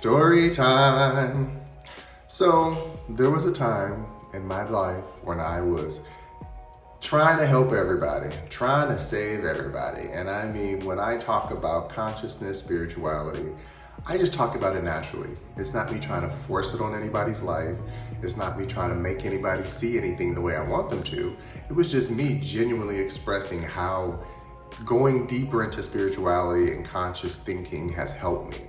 Story time. So there was a time in my life when I was trying to help everybody, trying to save everybody. And I mean, when I talk about consciousness, spirituality, I just talk about it naturally. It's not me trying to force it on anybody's life. It's not me trying to make anybody see anything the way I want them to. It was just me genuinely expressing how going deeper into spirituality and conscious thinking has helped me.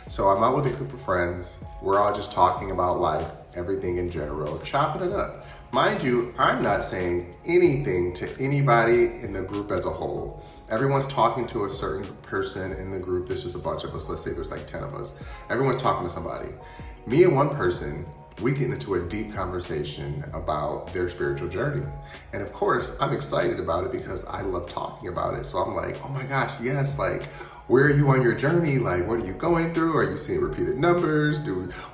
So I'm out with a group of friends. We're all just talking about life, everything in general, chopping it up. Mind you, I'm not saying anything to anybody in the group as a whole. Everyone's talking to a certain person in the group. There's just a bunch of us. Let's say there's like 10 of us. Everyone's talking to somebody. Me and one person, we get into a deep conversation about their spiritual journey. And of course, I'm excited about it because I love talking about it. So I'm like, oh my gosh, yes, like, where are you on your journey? Like, what are you going through? Are you seeing repeated numbers?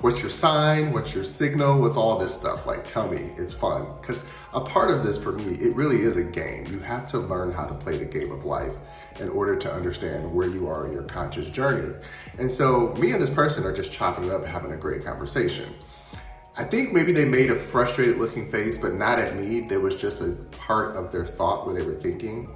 What's your sign? What's your signal? What's all this stuff? Like, tell me, it's fun. Because a part of this for me, it really is a game. You have to learn how to play the game of life in order to understand where you are in your conscious journey. And so me and this person are just chopping it up, having a great conversation. I think maybe they made a frustrated looking face, but not at me. There was just a part of their thought where they were thinking.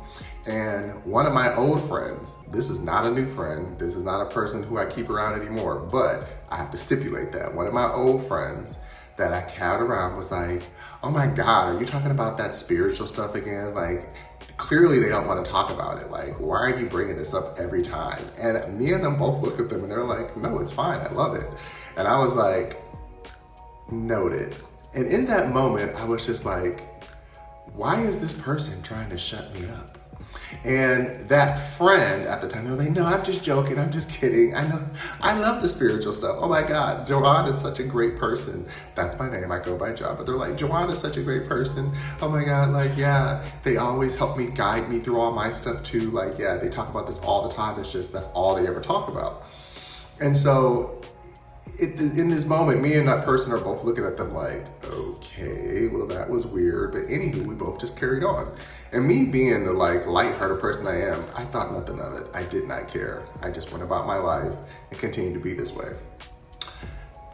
And one of my old friends, this is not a new friend, this is not a person who I keep around anymore, but I have to stipulate that. One of my old friends that I carried around was like, oh my God, are you talking about that spiritual stuff again? Like, clearly they don't want to talk about it. Like, why are you bringing this up every time? And me and them both looked at them and they're like, no, it's fine, I love it. And I was like, noted. And in that moment, I was just like, why is this person trying to shut me up? And that friend at the time, they were like, no, I'm just joking. I'm just kidding. I know, I love the spiritual stuff. Oh my God, Joanne is such a great person. That's my name. I go by John, but they're like, Joanne is such a great person. Oh my God, like, yeah, they always help me, guide me through all my stuff too. Like, yeah, they talk about this all the time. It's just, that's all they ever talk about. And so in this moment, me and that person are both looking at them like, okay, well, that was weird. But anywho, we both just carried on. And me being the like lighthearted person I am, I thought nothing of it. I did not care. I just went about my life and continued to be this way.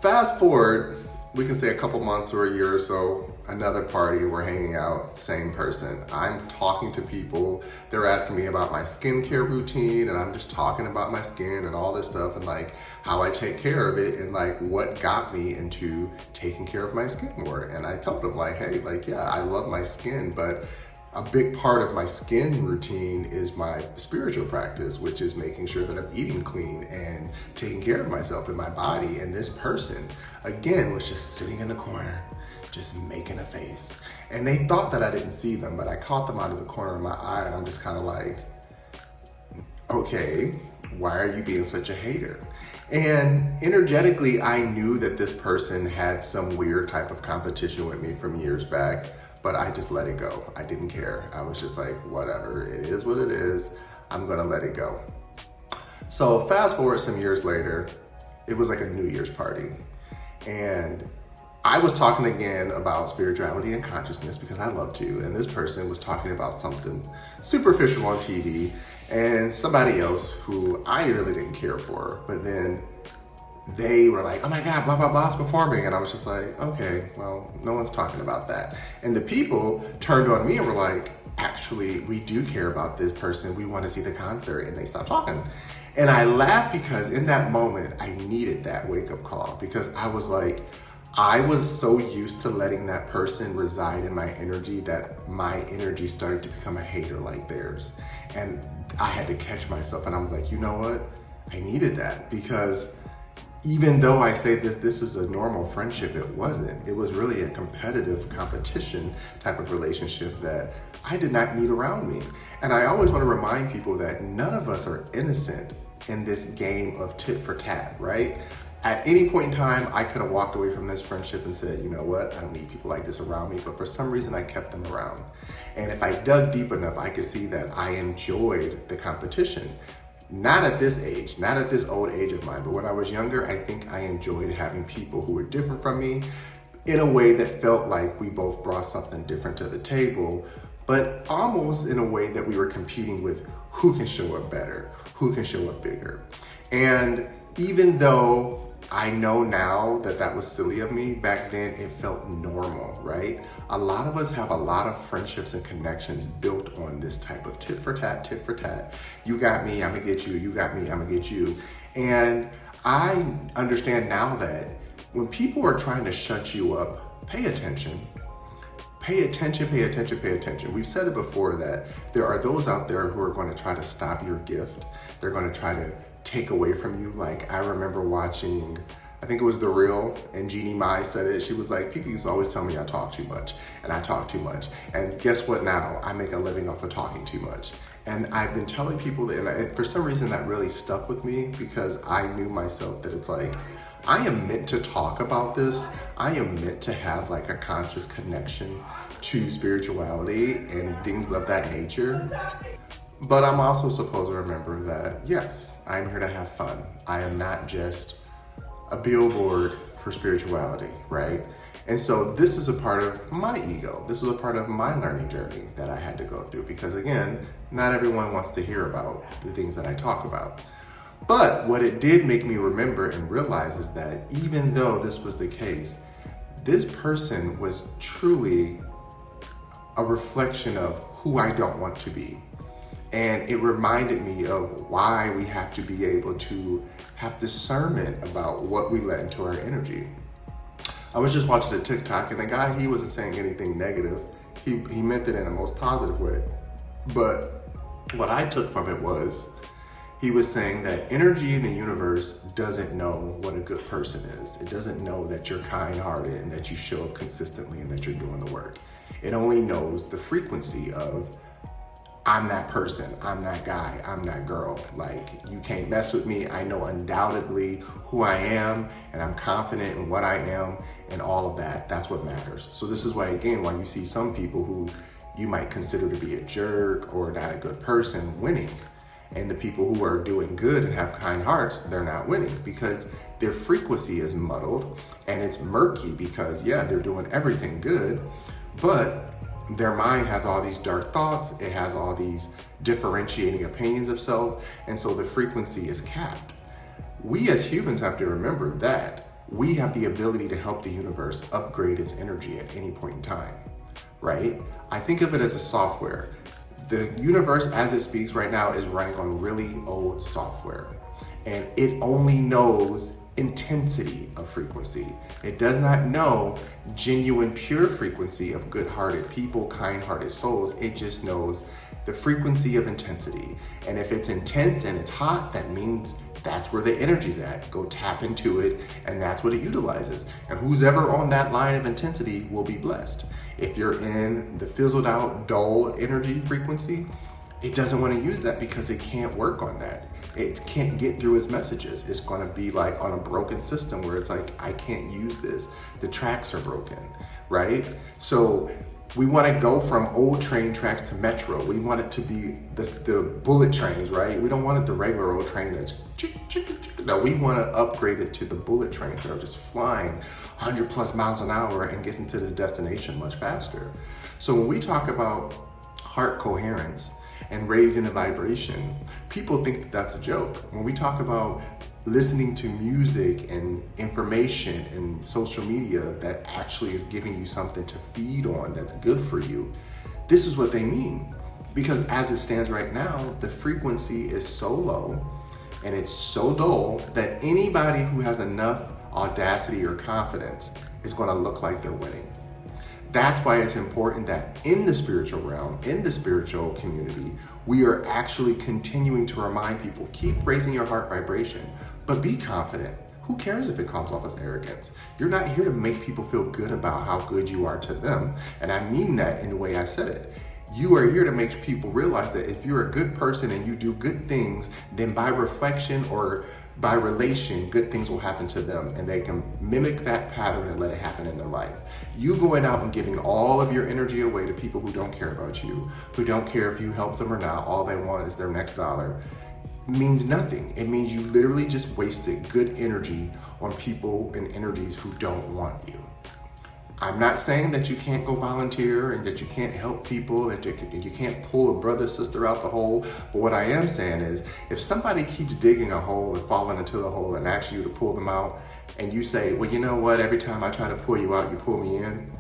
Fast forward, we can say a couple months or a year or so, another party, we're hanging out, same person. I'm talking to people, they're asking me about my skincare routine, and I'm just talking about my skin and all this stuff and like how I take care of it and like what got me into taking care of my skin more. And I told them like, hey, like, yeah, I love my skin, but a big part of my skin routine is my spiritual practice, which is making sure that I'm eating clean and taking care of myself and my body. And this person, again, was just sitting in the corner, just making a face. And they thought that I didn't see them, but I caught them out of the corner of my eye, and I'm just kind of like, okay, why are you being such a hater? And energetically, I knew that this person had some weird type of competition with me from years back, but I just let it go. I didn't care. I was just like, whatever, it is what it is. I'm gonna let it go. So fast forward some years later, it was like a New Year's party. And I was talking again about spirituality and consciousness because I love to. And this person was talking about something superficial on TV and somebody else who I really didn't care for. But then they were like, oh my God, blah, blah, blah's performing. And I was just like, okay, well, no one's talking about that. And the people turned on me and were like, actually, we do care about this person. We want to see the concert. And they stopped talking. And I laughed because in that moment, I needed that wake-up call because I was like, I was so used to letting that person reside in my energy that my energy started to become a hater like theirs. And I had to catch myself. And I'm like, you know what? I needed that because even though I say this is a normal friendship, it wasn't. It was really a competitive competition type of relationship that I did not need around me. And I always want to remind people that none of us are innocent in this game of tit for tat, right? At any point in time, I could have walked away from this friendship and said, you know what, I don't need people like this around me, but for some reason I kept them around. And if I dug deep enough, I could see that I enjoyed the competition. Not at this age, not at this old age of mine, but when I was younger, I think I enjoyed having people who were different from me in a way that felt like we both brought something different to the table, but almost in a way that we were competing with who can show up better, who can show up bigger. And even though I know now that that was silly of me. Back then, it felt normal, right? A lot of us have a lot of friendships and connections built on this type of tit for tat, tit for tat. You got me, I'm gonna get you. You got me, I'm gonna get you. And I understand now that when people are trying to shut you up, pay attention. Pay attention, pay attention, pay attention. We've said it before that there are those out there who are going to try to stop your gift. They're going to try to take away from you. Like, I remember watching, I think it was The Real, and Jeannie Mai said it. She was like, people used to always tell me I talk too much, and I talk too much. And guess what now? I make a living off of talking too much. And I've been telling people that, and for some reason that really stuck with me, because I knew myself that it's like, I am meant to talk about this. I am meant to have like a conscious connection to spirituality and things of that nature. But I'm also supposed to remember that, yes, I'm here to have fun. I am not just a billboard for spirituality, right? And so this is a part of my ego. This is a part of my learning journey that I had to go through, because again, not everyone wants to hear about the things that I talk about. But what it did make me remember and realize is that even though this was the case, this person was truly a reflection of who I don't want to be. And it reminded me of why we have to be able to have discernment about what we let into our energy. I was just watching a TikTok, and the guy, he wasn't saying anything negative. He meant it in the most positive way. But what I took from it was, he was saying that energy in the universe doesn't know what a good person is. It doesn't know that you're kind-hearted and that you show up consistently and that you're doing the work. It only knows the frequency of, I'm that person, I'm that guy, I'm that girl. Like, you can't mess with me. I know undoubtedly who I am, and I'm confident in what I am, and all of that. That's what matters. So this is why, again, why you see some people who you might consider to be a jerk or not a good person winning. And the people who are doing good and have kind hearts, they're not winning, because their frequency is muddled and it's murky, because yeah, they're doing everything good, but their mind has all these dark thoughts. It has all these differentiating opinions of self. And so the frequency is capped. We as humans have to remember that we have the ability to help the universe upgrade its energy at any point in time, right? I think of it as a software. The universe, as it speaks right now, is running on really old software, and it only knows intensity of frequency. It does not know genuine, pure frequency of good-hearted people, kind-hearted souls. It just knows the frequency of intensity. And if it's intense and it's hot, that means that's where the energy's at. Go tap into it, and that's what it utilizes. And who's ever on that line of intensity will be blessed. If you're in the fizzled out, dull energy frequency, it doesn't want to use that because it can't work on that. It can't get through its messages. It's going to be like on a broken system where it's like, I can't use this. The tracks are broken, right? So we want to go from old train tracks to metro. We want it to be the bullet trains, right? We don't want it the regular old train that's no, we want to upgrade it to the bullet trains that are just flying 100 plus miles an hour and gets into this destination much faster. So when we talk about heart coherence and raising the vibration, people think that that's a joke. When we talk about listening to music and information and social media that actually is giving you something to feed on that's good for you, this is what they mean. Because as it stands right now, the frequency is so low and it's so dull that anybody who has enough audacity or confidence is going to look like they're winning. That's why it's important that in the spiritual realm, in the spiritual community, we are actually continuing to remind people, keep raising your heart vibration, but be confident. Who cares if it comes off as arrogance? You're not here to make people feel good about how good you are to them. And I mean that in the way I said it. You are here to make people realize that if you're a good person and you do good things, then by reflection or by relation, good things will happen to them, and they can mimic that pattern and let it happen in their life. You going out and giving all of your energy away to people who don't care about you, who don't care if you help them or not, all they want is their next dollar, means nothing. It means you literally just wasted good energy on people and energies who don't want you. I'm not saying that you can't go volunteer and that you can't help people and you can't pull a brother, sister out the hole. But what I am saying is, if somebody keeps digging a hole and falling into the hole and asks you to pull them out, and you say, well, you know what, every time I try to pull you out, you pull me in,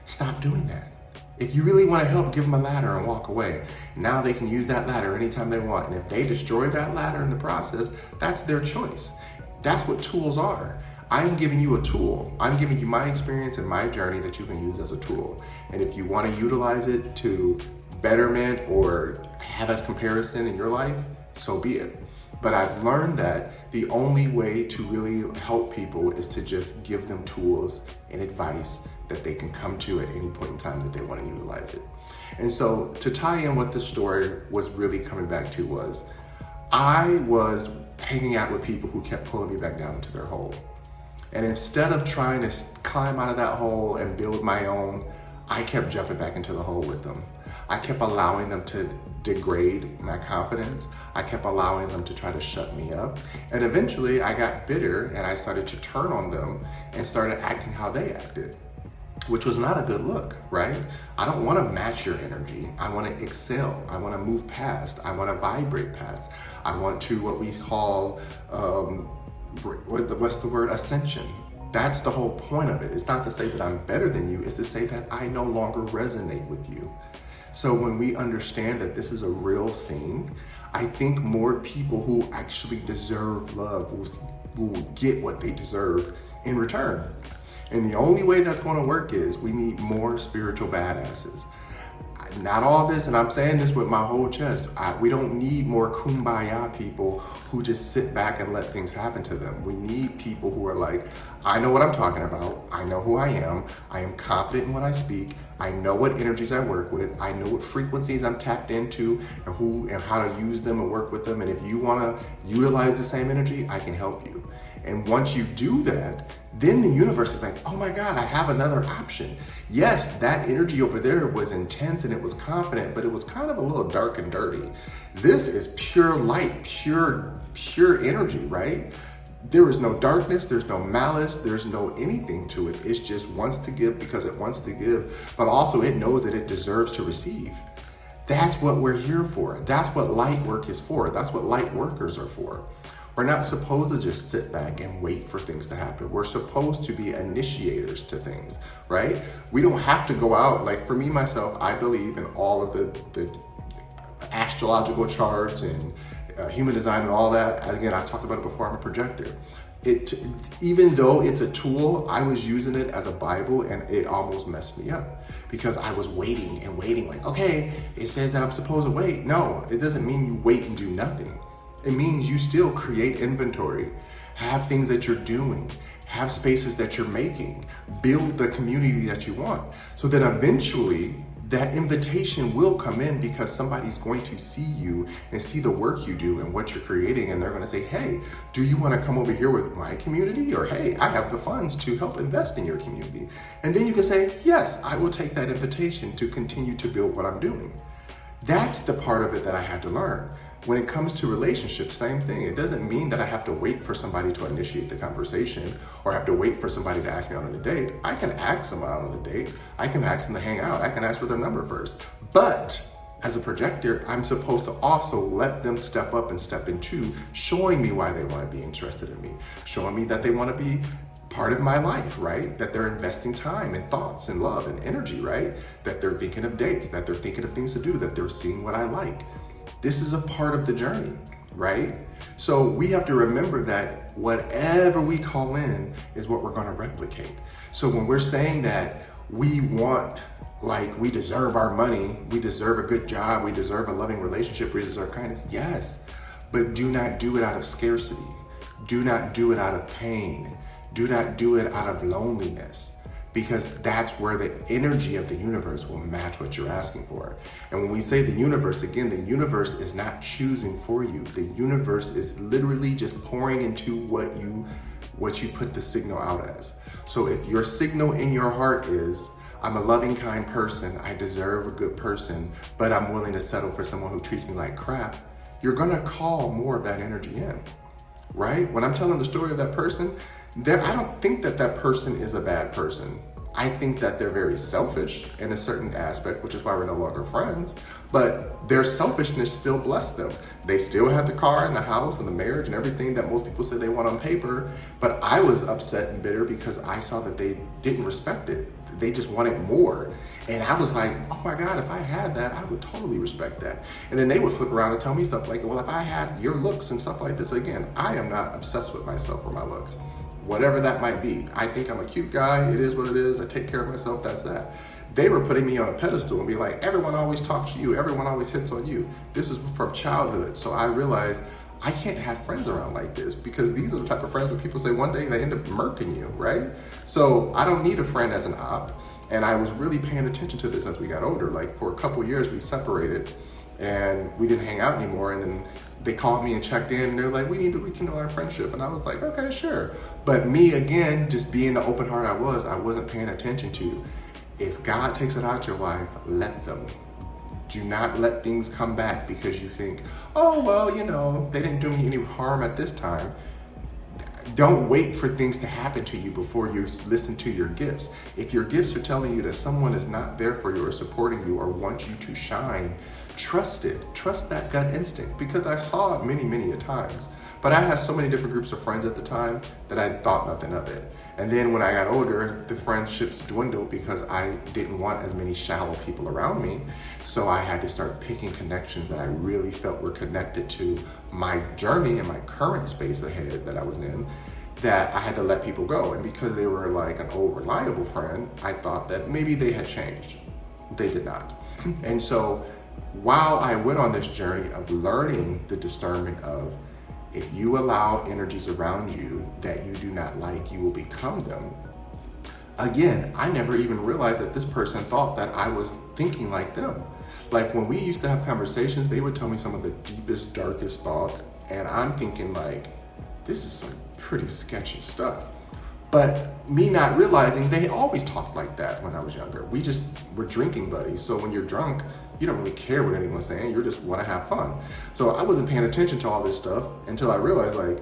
stop doing that. If you really want to help, give them a ladder and walk away. Now they can use that ladder anytime they want. And if they destroy that ladder in the process, that's their choice. That's what tools are. I'm giving you a tool. I'm giving you my experience and my journey that you can use as a tool. And if you want to utilize it to betterment or have as comparison in your life, so be it. But I've learned that the only way to really help people is to just give them tools and advice that they can come to at any point in time that they want to utilize it. And so to tie in what this story was really coming back to was, I was hanging out with people who kept pulling me back down into their hole. And instead of trying to climb out of that hole and build my own, I kept jumping back into the hole with them. I kept allowing them to degrade my confidence. I kept allowing them to try to shut me up. And eventually I got bitter and I started to turn on them and started acting how they acted, which was not a good look, right? I don't want to match your energy. I want to excel. I want to move past. I want to vibrate past. I want to what we call, what's the word? Ascension. That's the whole point of it. It's not to say that I'm better than you. It's to say that I no longer resonate with you. So when we understand that this is a real thing, I think more people who actually deserve love will get what they deserve in return. And the only way that's going to work is we need more spiritual badasses. Not all this, and I'm saying this with my whole chest, we don't need more kumbaya people who just sit back and let things happen to them. We need people who are like, I know what I'm talking about. I know who I am confident in what I speak. I know what energies I work with. I know what frequencies I'm tapped into and how to use them and work with them. And if you want to utilize the same energy, I can help you. And once you do that, then the universe is like, oh my God, I have another option. Yes, that energy over there was intense and it was confident, but it was kind of a little dark and dirty. This is pure light, pure energy, right? There is no darkness, there's no malice, there's no anything to it. It just wants to give because it wants to give, but also it knows that it deserves to receive. That's what we're here for. That's what light work is for. That's what light workers are for. We're not supposed to just sit back and wait for things to happen. We're supposed to be initiators to things, right? We don't have to go out. Like for me, myself, I believe in all of the astrological charts and human design and all that. Again, I talked about it before, I'm a projector. Even though it's a tool, I was using it as a Bible and it almost messed me up because I was waiting and waiting like, okay, it says that I'm supposed to wait. No, it doesn't mean you wait and do nothing. It means you still create inventory, have things that you're doing, have spaces that you're making, build the community that you want. So then eventually that invitation will come in because somebody's going to see you and see the work you do and what you're creating. And they're going to say, hey, do you want to come over here with my community? Or, hey, I have the funds to help invest in your community. And then you can say, yes, I will take that invitation to continue to build what I'm doing. That's the part of it that I had to learn. When it comes to relationships, same thing. It doesn't mean that I have to wait for somebody to initiate the conversation or have to wait for somebody to ask me out on a date. I can ask someone out on a date. I can ask them to hang out. I can ask for their number first. But as a projector, I'm supposed to also let them step up and step into showing me why they want to be interested in me, showing me that they want to be part of my life, right? That they're investing time and thoughts and love and energy, right? That they're thinking of dates, that they're thinking of things to do, that they're seeing what I like. This is a part of the journey, right? So we have to remember that whatever we call in is what we're going to replicate. So when we're saying that we want, like, we deserve our money, we deserve a good job, we deserve a loving relationship, we deserve kindness, yes, but do not do it out of scarcity. Do not do it out of pain. Do not do it out of loneliness. Because that's where the energy of the universe will match what you're asking for. And when we say the universe, again, the universe is not choosing for you. The universe is literally just pouring into what you put the signal out as. So if your signal in your heart is, I'm a loving, kind person, I deserve a good person, but I'm willing to settle for someone who treats me like crap, you're gonna call more of that energy in, right? When I'm telling the story of that person, I don't think that person is a bad person. I think that they're very selfish in a certain aspect, which is why we're no longer friends. But their selfishness still blessed them. They still had the car and the house and the marriage and everything that most people say they want on paper. But I was upset and bitter because I saw that they didn't respect it. They just wanted more. And I was like, oh my God, if I had that, I would totally respect that. And then they would flip around and tell me stuff like, well, if I had your looks and stuff like this, again, I am not obsessed with myself or my looks. Whatever that might be. I think I'm a cute guy. It is what it is. I take care of myself. That's that. They were putting me on a pedestal and be like, everyone always talks to you. Everyone always hits on you. This is from childhood. So I realized I can't have friends around like this, because these are the type of friends where people say one day they end up murking you, right? So I don't need a friend as an op. And I was really paying attention to this as we got older. Like for a couple years we separated and we didn't hang out anymore. And then they called me and checked in and they're like, we need to rekindle our friendship. And I was like, okay, sure. But me, again, just being the open heart I wasn't paying attention to, if God takes it out your life, let them. Do not let things come back because you think, oh, well, you know, they didn't do me any harm at this time. Don't wait for things to happen to you before you listen to your gifts. If your gifts are telling you that someone is not there for you or supporting you or wants you to shine, trust it. Trust that gut instinct, because I saw it many, many a times. But I had so many different groups of friends at the time that I thought nothing of it. And then when I got older, the friendships dwindled because I didn't want as many shallow people around me. So I had to start picking connections that I really felt were connected to my journey and my current space ahead that I was in, that I had to let people go. And because they were like an old reliable friend, I thought that maybe they had changed. They did not. And so while I went on this journey of learning the discernment of, if you allow energies around you that you do not like, you will become them. Again, I never even realized that this person thought that I was thinking like them. Like when we used to have conversations, they would tell me some of the deepest, darkest thoughts. And I'm thinking like, this is some pretty sketchy stuff. But me not realizing they always talked like that when I was younger. We just were drinking buddies. So when you're drunk, you don't really care what anyone's saying. You just want to have fun. So I wasn't paying attention to all this stuff until I realized, like,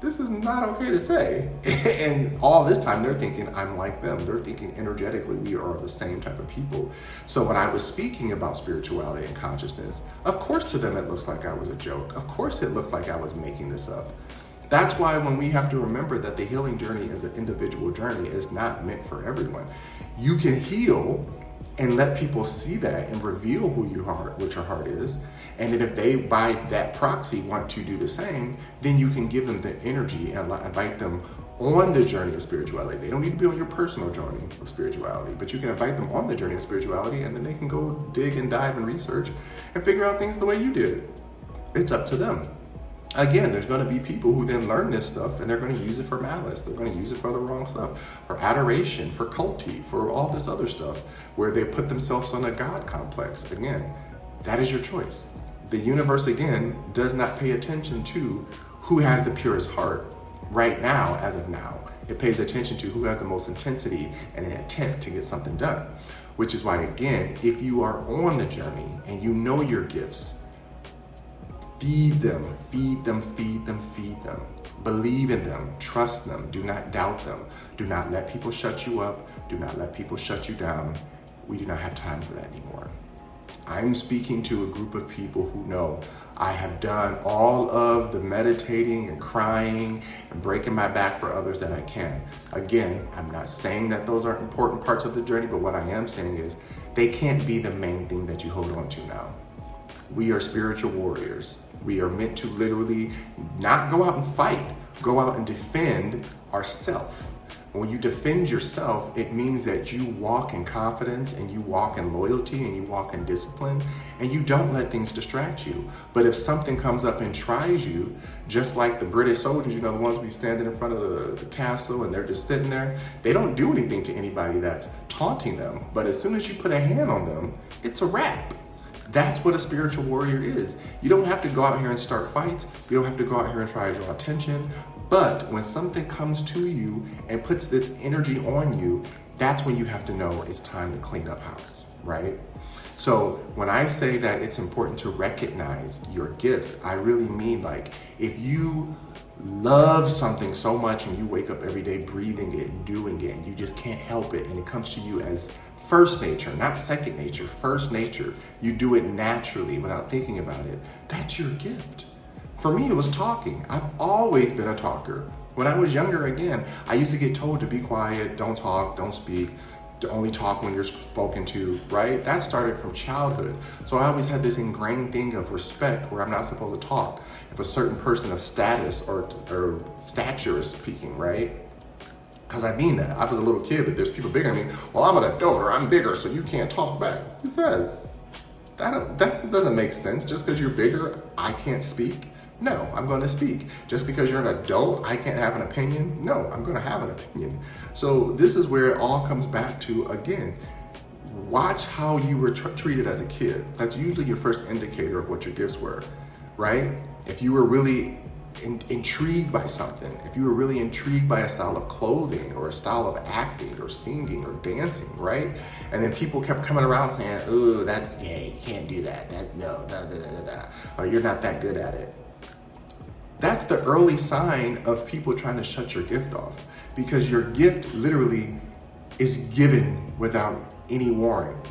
this is not okay to say. And all this time they're thinking I'm like them. They're thinking energetically we are the same type of people. So when I was speaking about spirituality and consciousness, of course to them it looks like I was a joke. Of course it looked like I was making this up. That's why when we have to remember that the healing journey is an individual journey, is not meant for everyone. You can heal and let people see that and reveal who you are, what your heart is. And then if they, by that proxy, want to do the same, then you can give them the energy and invite them on the journey of spirituality. They don't need to be on your personal journey of spirituality, but you can invite them on the journey of spirituality, and then they can go dig and dive and research and figure out things the way you did. It's up to them. Again, there's going to be people who then learn this stuff and they're going to use it for malice. They're going to use it for the wrong stuff, for adoration, for culty, for all this other stuff where they put themselves on a God complex. Again, that is your choice. The universe, again, does not pay attention to who has the purest heart right now, as of now. It pays attention to who has the most intensity and an intent to get something done. Which is why, again, if you are on the journey and you know your gifts, feed them, feed them, feed them, feed them. Believe in them, trust them, do not doubt them. Do not let people shut you up. Do not let people shut you down. We do not have time for that anymore. I'm speaking to a group of people who know I have done all of the meditating and crying and breaking my back for others that I can. Again, I'm not saying that those aren't important parts of the journey, but what I am saying is they can't be the main thing that you hold on to now. We are spiritual warriors. We are meant to literally not go out and fight, go out and defend ourselves. When you defend yourself, it means that you walk in confidence and you walk in loyalty and you walk in discipline and you don't let things distract you. But if something comes up and tries you, just like the British soldiers, you know, the ones we standing in front of the castle and they're just sitting there, they don't do anything to anybody that's taunting them. But as soon as you put a hand on them, it's a wrap. That's what a spiritual warrior is. You don't have to go out here and start fights. You don't have to go out here and try to draw attention. But when something comes to you and puts its energy on you, that's when you have to know it's time to clean up house, right? So when I say that it's important to recognize your gifts, I really mean like if you love something so much and you wake up every day breathing it and doing it and you just can't help it and it comes to you as first nature, not second nature, first nature. You do it naturally without thinking about it. That's your gift. For me, it was talking. I've always been a talker. When I was younger, again, I used to get told to be quiet, don't talk, don't speak, to only talk when you're spoken to, right? That started from childhood. So I always had this ingrained thing of respect where I'm not supposed to talk if a certain person of status or stature is speaking, right? Because I mean that. I was a little kid, but there's people bigger than me. Well, I'm an adult or I'm bigger, so you can't talk back. Who says? That doesn't make sense. Just because you're bigger, I can't speak. No, I'm going to speak. Just because you're an adult, I can't have an opinion. No, I'm going to have an opinion. So this is where it all comes back to, again, watch how you were treated as a kid. That's usually your first indicator of what your gifts were, right? If you were really intrigued by something, if you were really intrigued by a style of clothing or a style of acting or singing or dancing, right? And then people kept coming around saying, oh, that's gay, you can't do that, that's no, or you're not that good at it. That's the early sign of people trying to shut your gift off, because your gift literally is given without any warning.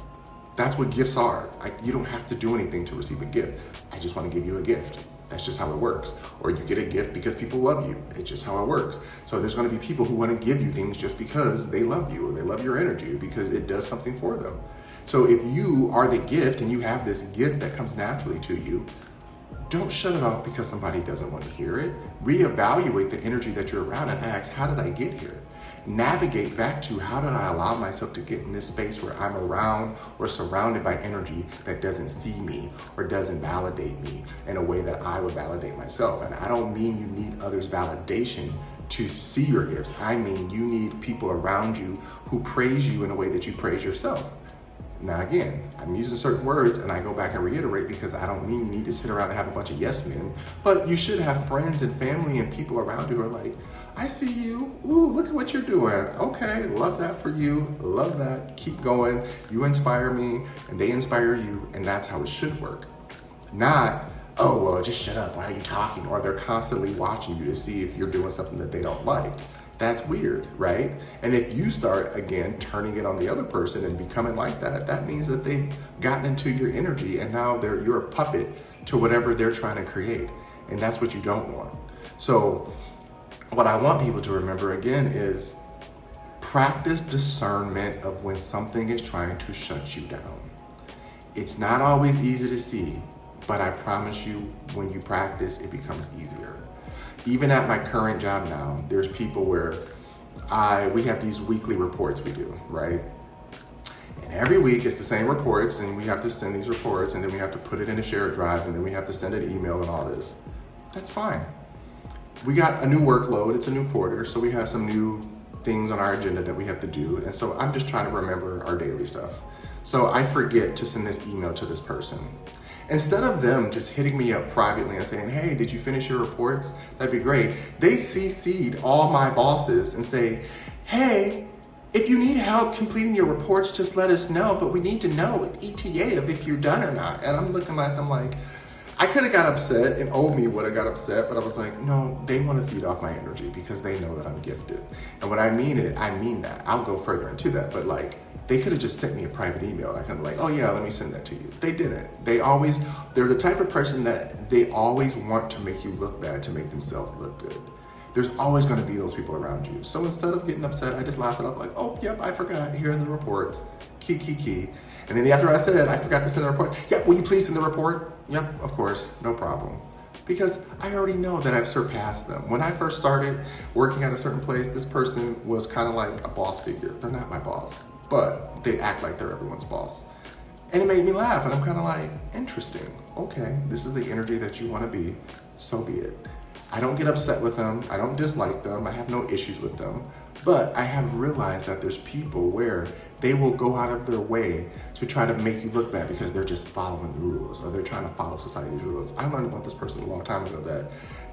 That's what gifts are. You don't have to do anything to receive a gift. I just want to give you a gift. That's just how it works. Or you get a gift because people love you. It's just how it works. So there's going to be people who want to give you things just because they love you or they love your energy because it does something for them. So if you are the gift and you have this gift that comes naturally to you, don't shut it off because somebody doesn't want to hear it. Reevaluate the energy that you're around and ask, how did I get here? Navigate back to, how did I allow myself to get in this space where I'm around or surrounded by energy that doesn't see me or doesn't validate me in a way that I would validate myself. And I don't mean you need others' validation to see your gifts. I mean you need people around you who praise you in a way that you praise yourself. Now again, I'm using certain words and I go back and reiterate because I don't mean you need to sit around and have a bunch of yes men, but you should have friends and family and people around you who are like, I see you, ooh, look at what you're doing. Okay, love that for you, love that, keep going. You inspire me and they inspire you, and that's how it should work. Not, oh, well, just shut up, why are you talking? Or they're constantly watching you to see if you're doing something that they don't like. That's weird, right? And if you start, again, turning it on the other person and becoming like that, that means that they've gotten into your energy and now you're a puppet to whatever they're trying to create. And that's what you don't want. So what I want people to remember, again, is practice discernment of when something is trying to shut you down. It's not always easy to see, but I promise you, when you practice, it becomes easier. Even at my current job now, there's people where we have these weekly reports we do, right? And every week it's the same reports, and we have to send these reports, and then we have to put it in a shared drive, and then we have to send an email and all this. That's fine. We got a new workload, it's a new quarter, so we have some new things on our agenda that we have to do, and so I'm just trying to remember our daily stuff. So I forget to send this email to this person. Instead of them just hitting me up privately and saying, hey, did you finish your reports? That'd be great. They CC'd all my bosses and say, hey, if you need help completing your reports, just let us know, but we need to know ETA of if you're done or not. And I'm looking at them like, I could have got upset, and old me would have got upset, but I was like, no, they want to feed off my energy because they know that I'm gifted. And when I mean it, I mean that. I'll go further into that, but like, they could have just sent me a private email. I could be like, oh yeah, let me send that to you. They didn't. They're the type of person that they always want to make you look bad to make themselves look good. There's always going to be those people around you. So instead of getting upset, I just laughed it off like, oh, yep, I forgot. Here are the reports. Key. And then after I said, I forgot to send the report. Yep, will you please send the report? Yep, of course, no problem. Because I already know that I've surpassed them. When I first started working at a certain place, this person was kind of like a boss figure. They're not my boss, but they act like they're everyone's boss. And it made me laugh, and I'm kind of like, interesting. Okay, this is the energy that you want to be, so be it. I don't get upset with them. I don't dislike them. I have no issues with them. But I have realized that there's people where they will go out of their way to try to make you look bad because they're just following the rules or they're trying to follow society's rules. I learned about this person a long time ago that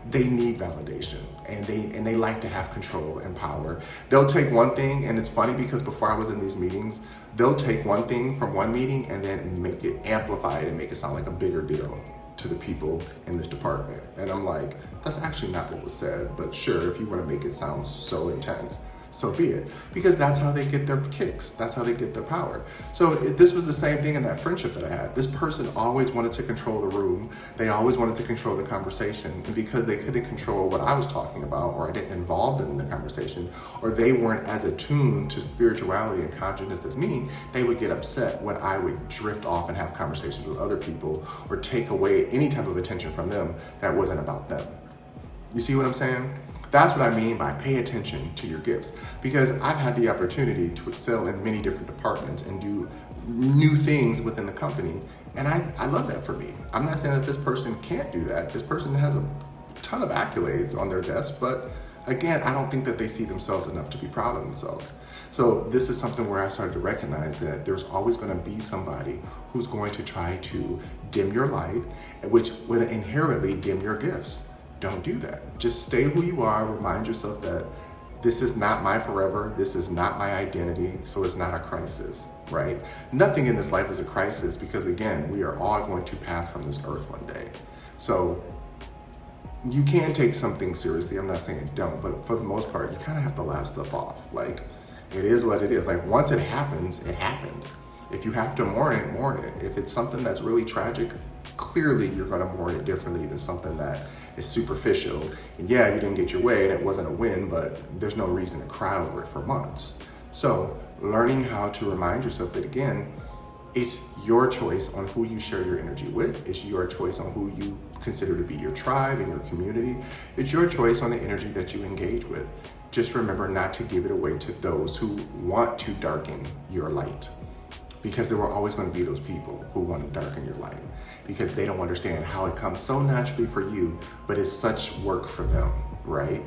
they need validation and they like to have control and power. They'll take one thing, and it's funny because before I was in these meetings, they'll take one thing from one meeting and then make it amplified and make it sound like a bigger deal to the people in this department. And I'm like, That's actually not what was said, but sure, if you want to make it sound so intense, so be it. Because that's how they get their kicks. That's how they get their power. So this was the same thing in that friendship that I had. This person always wanted to control the room. They always wanted to control the conversation. And because they couldn't control what I was talking about, or I didn't involve them in the conversation, or they weren't as attuned to spirituality and consciousness as me, they would get upset when I would drift off and have conversations with other people or take away any type of attention from them that wasn't about them. You see what I'm saying? That's what I mean by pay attention to your gifts, because I've had the opportunity to excel in many different departments and do new things within the company. And I love that for me. I'm not saying that this person can't do that. This person has a ton of accolades on their desk, but again, I don't think that they see themselves enough to be proud of themselves. So this is something where I started to recognize that there's always going to be somebody who's going to try to dim your light, which would inherently dim your gifts. Don't do that. Just stay who you are. Remind yourself that this is not my forever. This is not my identity. So it's not a crisis, right? Nothing in this life is a crisis because, again, we are all going to pass from this earth one day. So you can take something seriously. I'm not saying don't, but for the most part, you kind of have to laugh stuff off. Like, it is what it is. Like, once it happens, it happened. If you have to mourn it, mourn it. If it's something that's really tragic, clearly you're going to mourn it differently than something that is superficial. And yeah, you didn't get your way and it wasn't a win, but there's no reason to cry over it for months. So learning how to remind yourself that, again, it's your choice on who you share your energy with. It's your choice on who you consider to be your tribe and your community. It's your choice on the energy that you engage with. Just remember not to give it away to those who want to darken your light, because there were always going to be those people who want to darken your light, because they don't understand how it comes so naturally for you, but it's such work for them, right?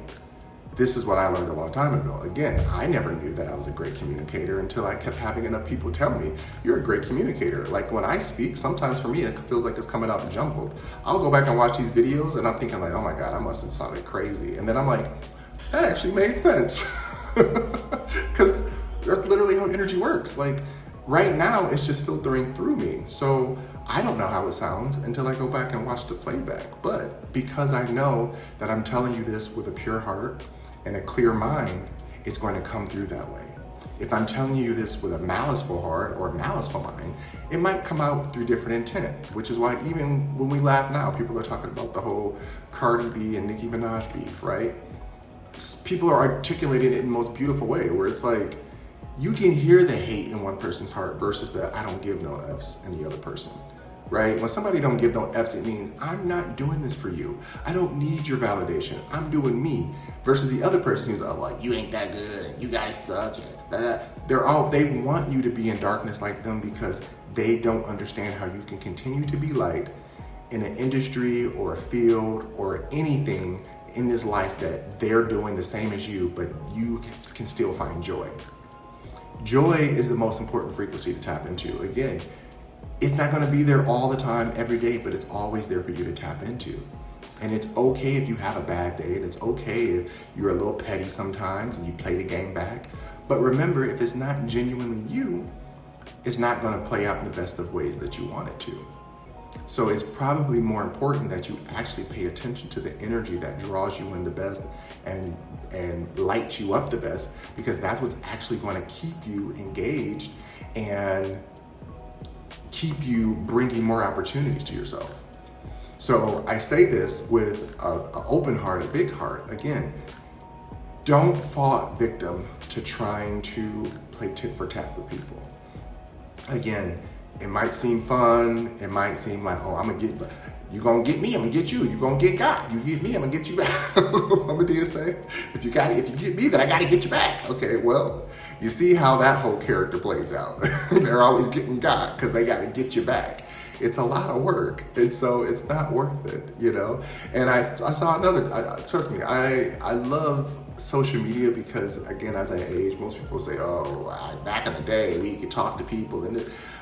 This is what I learned a long time ago. Again, I never knew that I was a great communicator until I kept having enough people tell me, you're a great communicator. Like, when I speak, sometimes for me, it feels like it's coming out jumbled. I'll go back and watch these videos and I'm thinking like, oh my God, I must have sounded crazy. And then I'm like, that actually made sense. Because that's literally how energy works. Like, right now, it's just filtering through me. So I don't know how it sounds until I go back and watch the playback. But because I know that I'm telling you this with a pure heart and a clear mind, it's going to come through that way. If I'm telling you this with a maliceful heart or a maliceful mind, it might come out through different intent, which is why even when we laugh now, people are talking about the whole Cardi B and Nicki Minaj beef, right? People are articulating it in the most beautiful way, where it's like, you can hear the hate in one person's heart versus the I don't give no F's in the other person, right? When somebody don't give no F's, it means I'm not doing this for you. I don't need your validation. I'm doing me. Versus the other person who's like, you ain't that good and you guys suck. And they want you to be in darkness like them because they don't understand how you can continue to be light in an industry or a field or anything in this life that they're doing the same as you, but you can still find joy. Joy is the most important frequency to tap into. Again, it's not going to be there all the time, every day, but it's always there for you to tap into. And it's okay if you have a bad day, and it's okay if you're a little petty sometimes and you play the game back. But remember, if it's not genuinely you, it's not going to play out in the best of ways that you want it to. So it's probably more important that you actually pay attention to the energy that draws you in the best and lights you up the best, because that's what's actually going to keep you engaged and keep you bringing more opportunities to yourself. So I say this with an open heart, a big heart. Again, don't fall victim to trying to play tit for tat with people. Again, it might seem fun. It might seem like, oh, you gonna get me, I'm gonna get you. You gonna get God. You get me, I'm gonna get you back. What did he say? If you get me, then I gotta get you back. Okay, well, you see how that whole character plays out. They're always getting God because they gotta get you back. It's a lot of work, and so it's not worth it, you know? And I saw another, trust me, I love social media because, again, as I age, most people say, oh, back in the day, we could talk to people.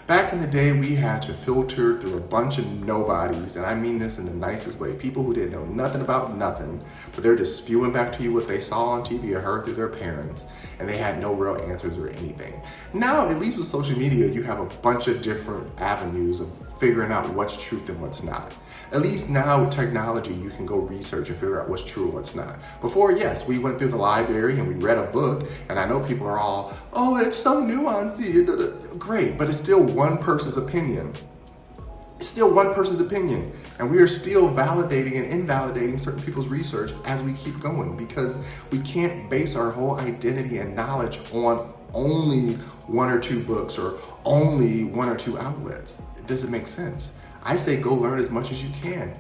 Back in the day, we had to filter through a bunch of nobodies, and I mean this in the nicest way. People who didn't know nothing about nothing, but they're just spewing back to you what they saw on TV or heard through their parents, and they had no real answers or anything. Now, at least with social media, you have a bunch of different avenues of figuring out what's truth and what's not. At least now with technology, you can go research and figure out what's true and what's not. Before, yes, we went through the library and we read a book, and I know people are all, oh, it's so nuanced. Great, but it's still one person's opinion. It's still one person's opinion. And we are still validating and invalidating certain people's research as we keep going, because we can't base our whole identity and knowledge on only one or two books or only one or two outlets. It doesn't make sense. I say go learn as much as you can.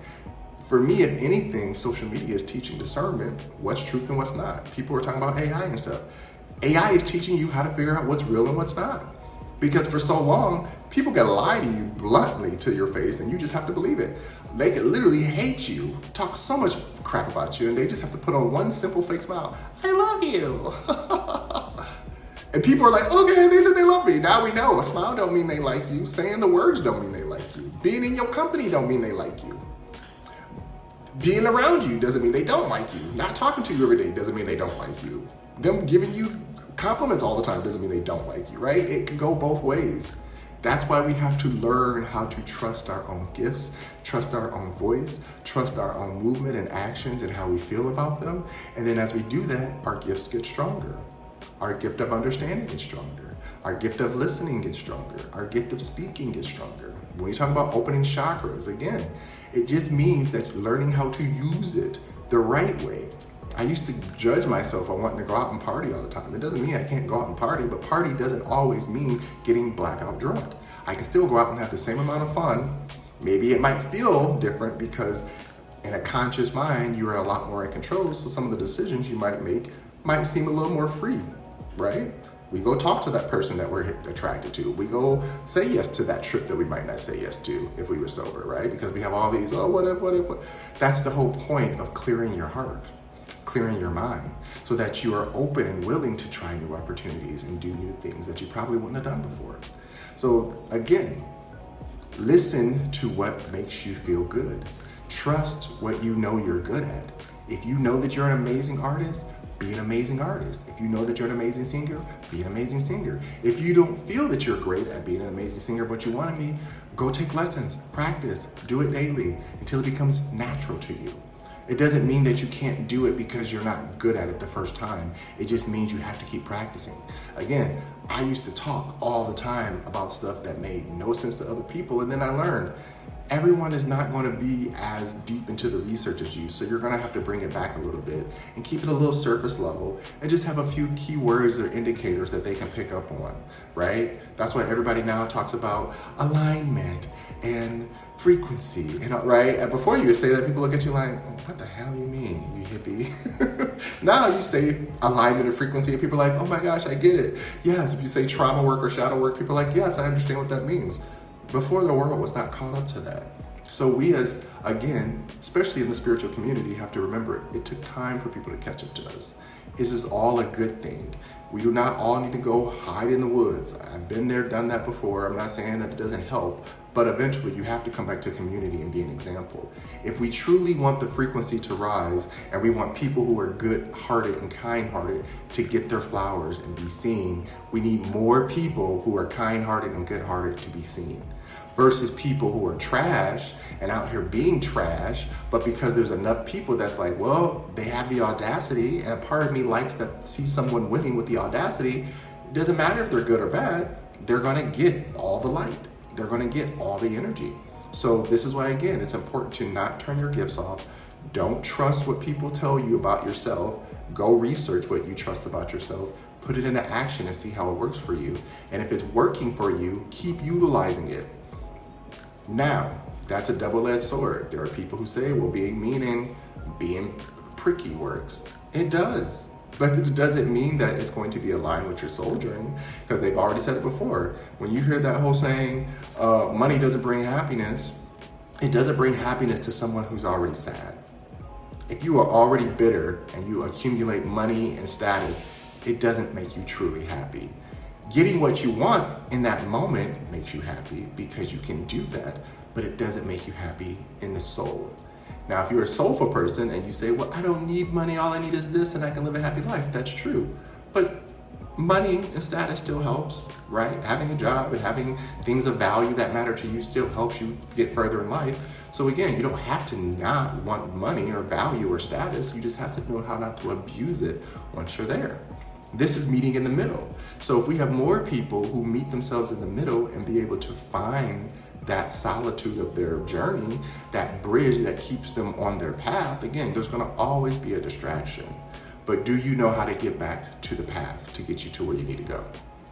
For me, if anything, social media is teaching discernment, what's truth and what's not. People are talking about AI and stuff. AI is teaching you how to figure out what's real and what's not. Because for so long, people can lie to you bluntly to your face and you just have to believe it. They can literally hate you, talk so much crap about you, and they just have to put on one simple fake smile. I love you. And people are like, okay, they said they love me. Now we know. A smile don't mean they like you. Saying the words don't mean they like you. Being in your company don't mean they like you. Being around you doesn't mean they don't like you. Not talking to you every day doesn't mean they don't like you. Them giving you compliments all the time doesn't mean they don't like you, right? It can go both ways. That's why we have to learn how to trust our own gifts, trust our own voice, trust our own movement and actions and how we feel about them. And then as we do that, our gifts get stronger. Our gift of understanding gets stronger. Our gift of listening gets stronger. Our gift of speaking gets stronger. When you talk about opening chakras, again, it just means that learning how to use it the right way. I used to judge myself on wanting to go out and party all the time. It doesn't mean I can't go out and party, but party doesn't always mean getting blackout drunk. I can still go out and have the same amount of fun. Maybe it might feel different because in a conscious mind, you are a lot more in control. So some of the decisions you might make might seem a little more free, right? We go talk to that person that we're attracted to. We go say yes to that trip that we might not say yes to if we were sober, right? Because we have all these, oh, what if. That's the whole point of clearing your heart, clearing your mind, so that you are open and willing to try new opportunities and do new things that you probably wouldn't have done before. So again, listen to what makes you feel good. Trust what you know you're good at. If you know that you're an amazing artist, be an amazing artist. If you know that you're an amazing singer, be an amazing singer. If you don't feel that you're great at being an amazing singer, but you want to be, go take lessons, practice, do it daily until it becomes natural to you. It doesn't mean that you can't do it because you're not good at it the first time. It just means you have to keep practicing. Again, I used to talk all the time about stuff that made no sense to other people, and then I learned everyone is not going to be as deep into the research as you, so you're going to have to bring it back a little bit and keep it a little surface level and just have a few keywords or indicators that they can pick up on, right? That's why everybody now talks about alignment and frequency, right? And before you would say that, people look at you like, oh, what the hell you mean, you hippie? Now you say alignment and frequency and people are like, oh my gosh, I get it. Yes, if you say trauma work or shadow work, people are like, yes, I understand what that means. Before, the world was not caught up to that. So we as, again, especially in the spiritual community, have to remember it took time for people to catch up to us. This is all a good thing. We do not all need to go hide in the woods. I've been there, done that before. I'm not saying that it doesn't help, but eventually you have to come back to community and be an example. If we truly want the frequency to rise and we want people who are good-hearted and kind-hearted to get their flowers and be seen, we need more people who are kind-hearted and good-hearted to be seen, versus people who are trash and out here being trash, but because there's enough people that's like, well, they have the audacity, and a part of me likes to see someone winning with the audacity. It doesn't matter if they're good or bad, they're gonna get all the light. They're gonna get all the energy. So this is why, again, it's important to not turn your gifts off. Don't trust what people tell you about yourself. Go research what you trust about yourself, put it into action and see how it works for you. And if it's working for you, keep utilizing it. Now, that's a double-edged sword. There are people who say, well, being mean and being pricky works. It does, but it doesn't mean that it's going to be aligned with your soul journey, because they've already said it before. When you hear that whole saying, money doesn't bring happiness, it doesn't bring happiness to someone who's already sad. If you are already bitter and you accumulate money and status, it doesn't make you truly happy. Getting what you want in that moment makes you happy because you can do that, but it doesn't make you happy in the soul. Now, if you're a soulful person and you say, well, I don't need money, all I need is this and I can live a happy life, that's true. But money and status still helps, right? Having a job and having things of value that matter to you still helps you get further in life. So again, you don't have to not want money or value or status. You just have to know how not to abuse it once you're there. This is meeting in the middle. So if we have more people who meet themselves in the middle and be able to find that solitude of their journey, that bridge that keeps them on their path, again, there's gonna always be a distraction. But do you know how to get back to the path to get you to where you need to go,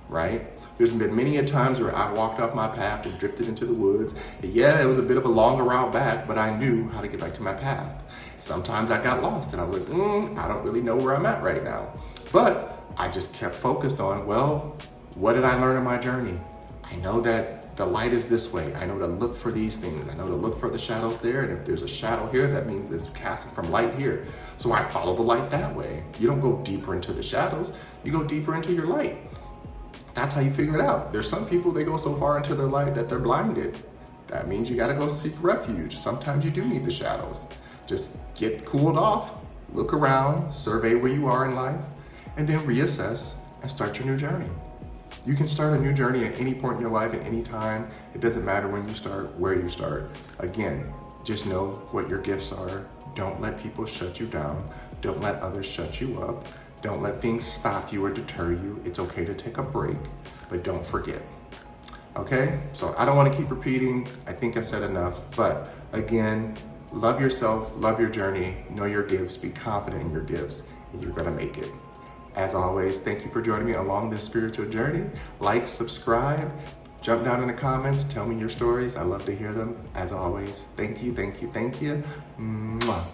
right? There's been many a times where I walked off my path and drifted into the woods. Yeah, it was a bit of a longer route back, but I knew how to get back to my path. Sometimes I got lost and I was like, I don't really know where I'm at right now. But I just kept focused on, well, what did I learn in my journey? I know that the light is this way. I know to look for these things. I know to look for the shadows there. And if there's a shadow here, that means it's casting from light here. So I follow the light that way. You don't go deeper into the shadows. You go deeper into your light. That's how you figure it out. There's some people, they go so far into their light that they're blinded. That means you got to go seek refuge. Sometimes you do need the shadows. Just get cooled off, look around, survey where you are in life, and then reassess and start your new journey. You can start a new journey at any point in your life, at any time. It doesn't matter when you start, where you start. Again, just know what your gifts are. Don't let people shut you down. Don't let others shut you up. Don't let things stop you or deter you. It's okay to take a break, but don't forget. Okay? So I don't want to keep repeating. I think I said enough. But again, love yourself, love your journey, know your gifts, be confident in your gifts, and you're going to make it. As always, thank you for joining me along this spiritual journey. Like, subscribe, jump down in the comments, tell me your stories. I love to hear them. As always, thank you, thank you, thank you. Mwah.